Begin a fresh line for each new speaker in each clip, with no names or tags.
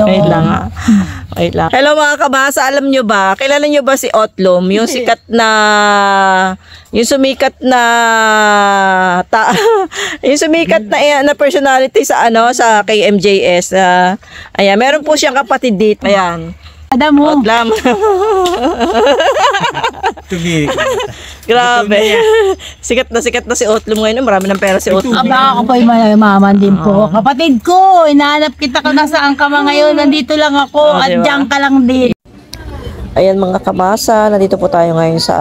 Wait lang ha. Wait lang. Hello mga kabasa, alam nyo ba? Kilala nyo ba si Otlum? Yung sikat na... Yung sumikat na... yung sumikat na personality sa sa KMJS. Ayan, meron po siyang kapatid dito. Ayan.
Ada mo.
Otlam. Grabe. Sikat na si Otlum ngayon. Marami ng pera si Otlum.
Aba, ako po'y mayaman din po. Kapatid ko, hinahanap kita ka nasaan ka mga ngayon. Nandito lang ako at
diba?
diyan ka lang din.
Ayan mga kabasa, nandito po tayo ngayon sa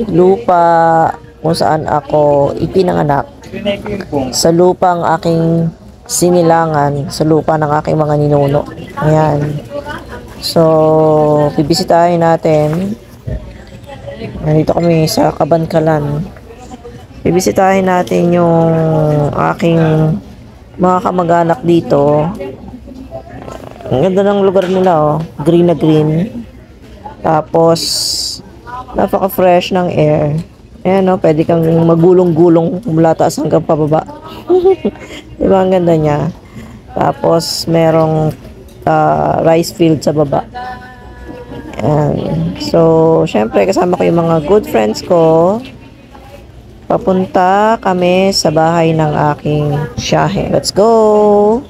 lupa kung saan ako ipinanganak. Sa lupang aking sinilangan, sa lupa ng aking mga ninuno. Ayan. So, bibisitahin natin. Nandito kami sa Kabankalan. Bibisitahin natin yung aking mga kamag-anak dito. Ang ganda ng lugar nila, oh. Green na green. Tapos, napaka-fresh ng air. Ayan, oh, pwede kang magulong-gulong mula taas hanggang pababa. Diba, ang ganda niya. Tapos, merong rice field sa baba. Ayan. So, syempre, kasama ko yung mga good friends ko. Papunta kami sa bahay ng aking tiyahe. Let's go!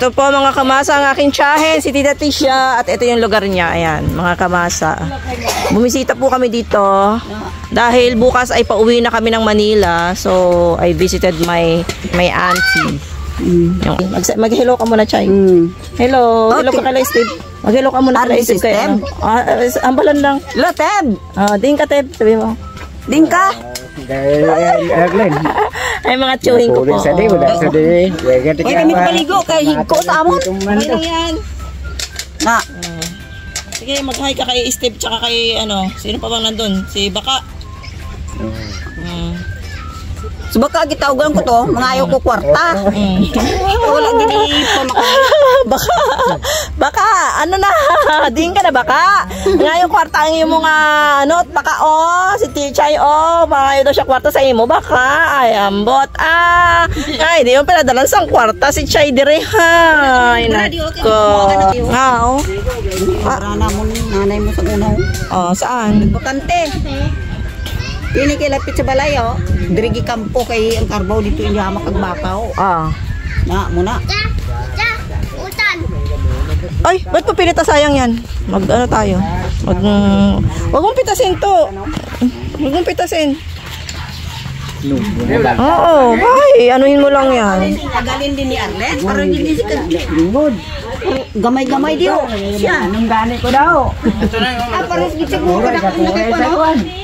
Ito po mga kamasa ang aking tiyahe, si Tita Tisha, at ito yung lugar niya. Ayan, mga kamasa. Bumisita po kami dito dahil bukas ay pauwi na kami ng Manila. So, I visited my auntie. Mag-hello ka muna, Chay. Hello. Okay. Hello ka kala, Steve. Mag-hello ka muna kala, Steve. Kayo, ambalan lang. Hello, Teb. Ding ka, Teb. Sabi mo. Ding ka. Ay mga chewing ko po. Ay kami paligo kay higko sa amon. Ano yan? Na. Sige, mag-hi ka kay Steve tsaka kay sino pa bang nandun? Si Baka.
So baka gitawgan ko to, mga ayaw ko kwarta. Wala gini pa
Baka, ano na, din ka na baka. Ngayon kwarta ang iyong mga, baka si Tichay mga ayaw daw siya kwarta sa imo, baka, ay ambot, ay, di mo pinadalan sang kwarta si Chay dire, ay, nako.
Rana mo, nanay mo sa unaw.
Saan?
Bukante. Ini kay lapit sa balayo, dirigi kampo kay ang karbaw dito inya makagbakaw. Na muna.
Utan. Ay, ba't pa pinita sayang yan? Tayo. Wag mong pitasin to. Wag mong pitasin. Oo, bye. Anuhin mo lang yan.
Tagalin din ni Arlet, para hindi si Kagod. Gamay-gamay diyo. Siya, nung gani ko daw. Pares gitsiguro na kay Panon.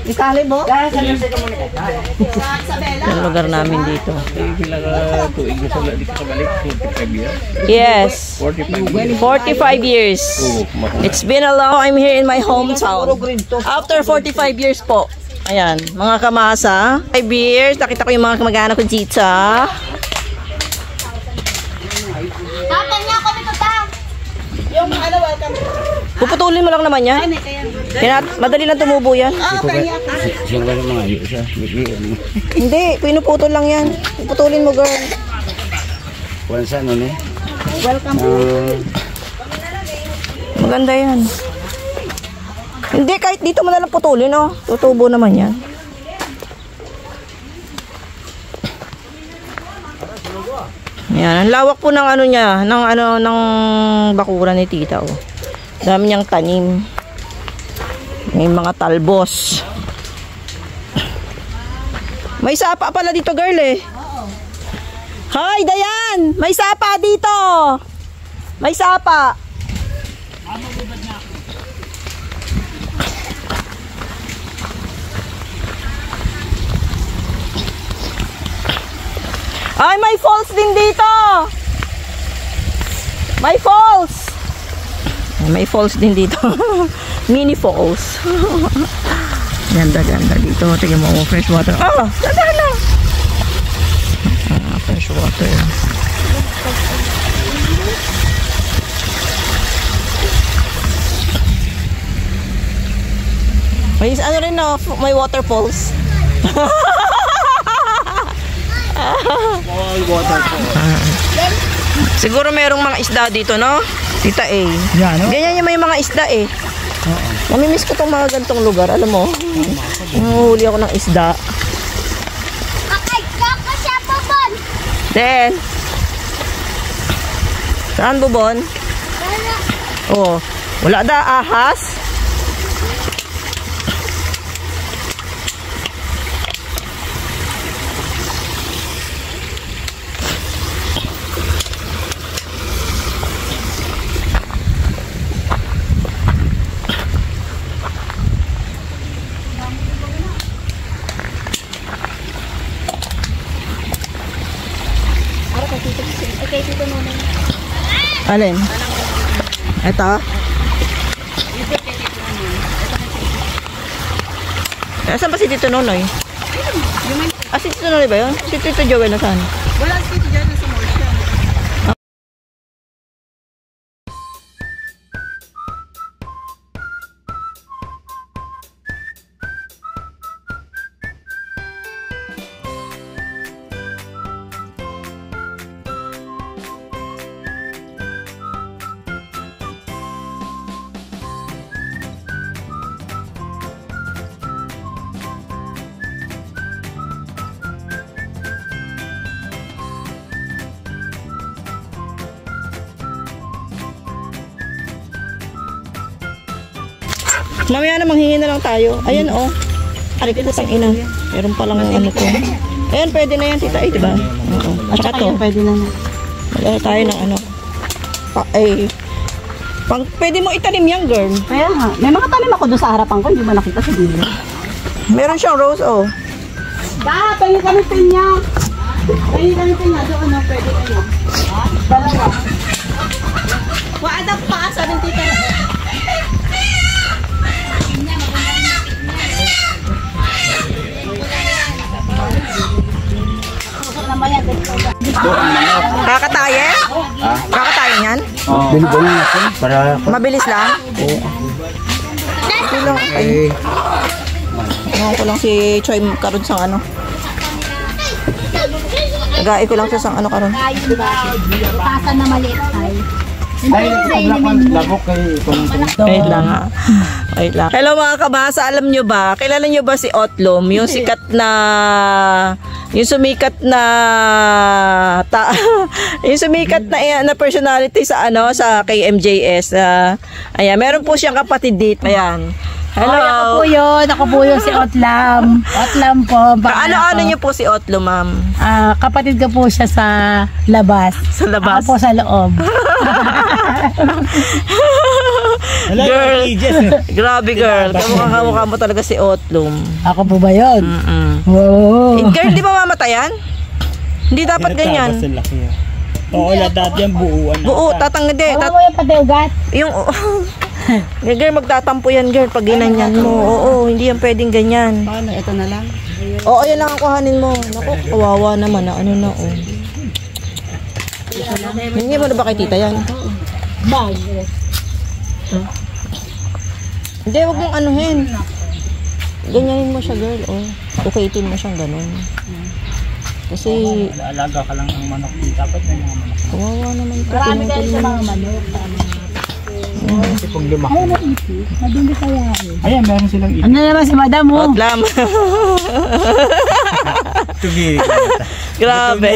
Ikali mo?
Yung lugar namin dito. Yes. 45 years. It's been a long time here in my hometown. After 45 years po. Ayan, mga kamasa. 5 years. Nakita ko yung mga kamag-anak ko dito.
Tatay niya ako nito ta.
Yung welcome.
Puputulin mo lang naman yan. Madali lang tumubo yan. Hindi, pinuputol lang yan. Puputulin mo, girl.
Welcome.
Maganda yan. Hindi, kahit dito mo nalang putulin, tutubo naman yan. Yan, ang lawak po ng niya, ng bakuran ni tita, Dami niyang tanim. May mga talbos. May sapa pala dito, girl, Hi, Dayan! May sapa dito! May sapa! Ay, may falls din dito! May falls! May falls din dito. Mini falls. Ganda dito. Tingnan mo, fresh water. Oh, ganda na. Fresh water. May ano rin na, may waterfalls.
All waterfall.
Siguro merong mga isda dito, no? Tita A.
Yan, no?
Ganyan yung may mga isda eh. Namimiss ko tong mga gantong lugar, alam mo? Huli ako ng isda.
Okay, kaka siya po, Bon.
Then, saan bubon? Oh, wala da ahas.
Okay, dito muna.
Alin? Ito? Saan ba si Tito Nonoy? Si Tito Nonoy ba yun? Si Tito Joel na saan?
Wala si Tito Joel na sa mall siya.
Mamaya na manghingi na lang tayo. Ayan oh. Ari ko putang ina. Meron pa lang ano to. Ayan, pwede na yan tita. Ay, diba? Oo. At saka to.
Pwede na na.
Wala tayo ng ano. Pwede mo itanim yan, girl.
Kaya nga. May mga tanim ako doon sa harapan ko. Hindi mo nakita sa dulo.
Meron siyang rose, oh.
Da, pwede kami pinya. Pwede kami pinya. Doon ano, pwede ano. Dalawa. Waadap pa sa rin tita.
Kakatayin? Kakatayin yan?
Bilibili natin para...
Mabilis lang? Okay lang. Ay. Ano ko lang si Choi karon sang ano. Tagay ko lang siya sang ano karon.
Pasa na maliit tayo.
Ay, labok kay
Wait lang ha. Wait lang. Hello mga kabasa, alam nyo ba? Kilala nyo ba si Otlum? Yung sikat na... Yung sumikat na... yung sumikat na personality sa ano sa KMJS. Ayan, meron po siyang kapatid dito. Ayan. Hello.
Ako po yun. Ako po yun si Otlam. Otlam po.
Ano nyo po si Otlum, ma'am?
Kapatid ko po siya sa labas.
Sa labas?
Ako po sa loob.
Girl, grabe girl. Kamukha mo talaga si Otlum.
Ako po ba yun? Wow.
Girl, di ba mamatayan? Hindi dapat ganyan.
Oo, dati yan buuan.
Buo, tatangade.
Wala mo yung pati ugat.
Yung... girl, magtatampo yan, girl, pag ginanyan mo. Oo, hindi yan pwedeng ganyan.
Paano? Ito na lang.
Oo, yan lang ang kuhanin mo. Naku, kawawa naman na ano na, oh. Hindi mo na ba kay tita yan?
Bag.
Hindi, wag mong anuhin. Ganyanin mo siya, girl, oh. Tukitin mo siyang ganun. Kasi...
Alaga ka lang ng manok. Dapat may mga manok.
Kawawa naman.
Marami kayo sa mga manok.
Kasi pag lumaki.
Ay, naisip. Madindi kaya.
Ayan, meron silang ito.
Ano naman si madam mo?
Otlam.
Tugi.
Grabe.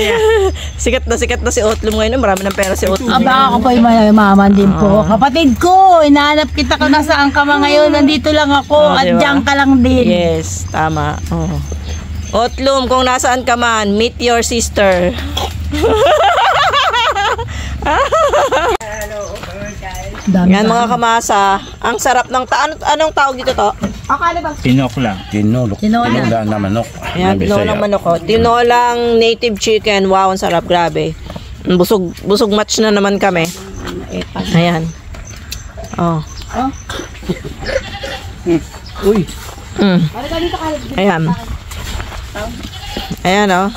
Sikat na si Otlum ngayon. Marami ng pera si Otlum.
Baka ako po yung mayaman din po. Kapatid ko, hinahanap kita ko nasaan ka mga ngayon. Nandito lang ako at
diba?
diyan ka lang din.
Yes, tama. Oh. Otlum, kung nasaan ka man, meet your sister. Yan mga kamasa, ang sarap ng anong tawag dito to?
Tinok lang. Tinulok.
Tinola.
Na manok.
Ayan, tinolang manok ko. Tinolang native chicken. Wow, ang sarap. Grabe. Busog match na naman kami. Ayan. Oh.
Uy.
Ayan. Ayan, oh.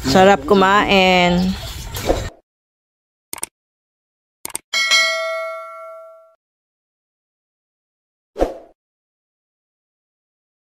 Sarap kumain.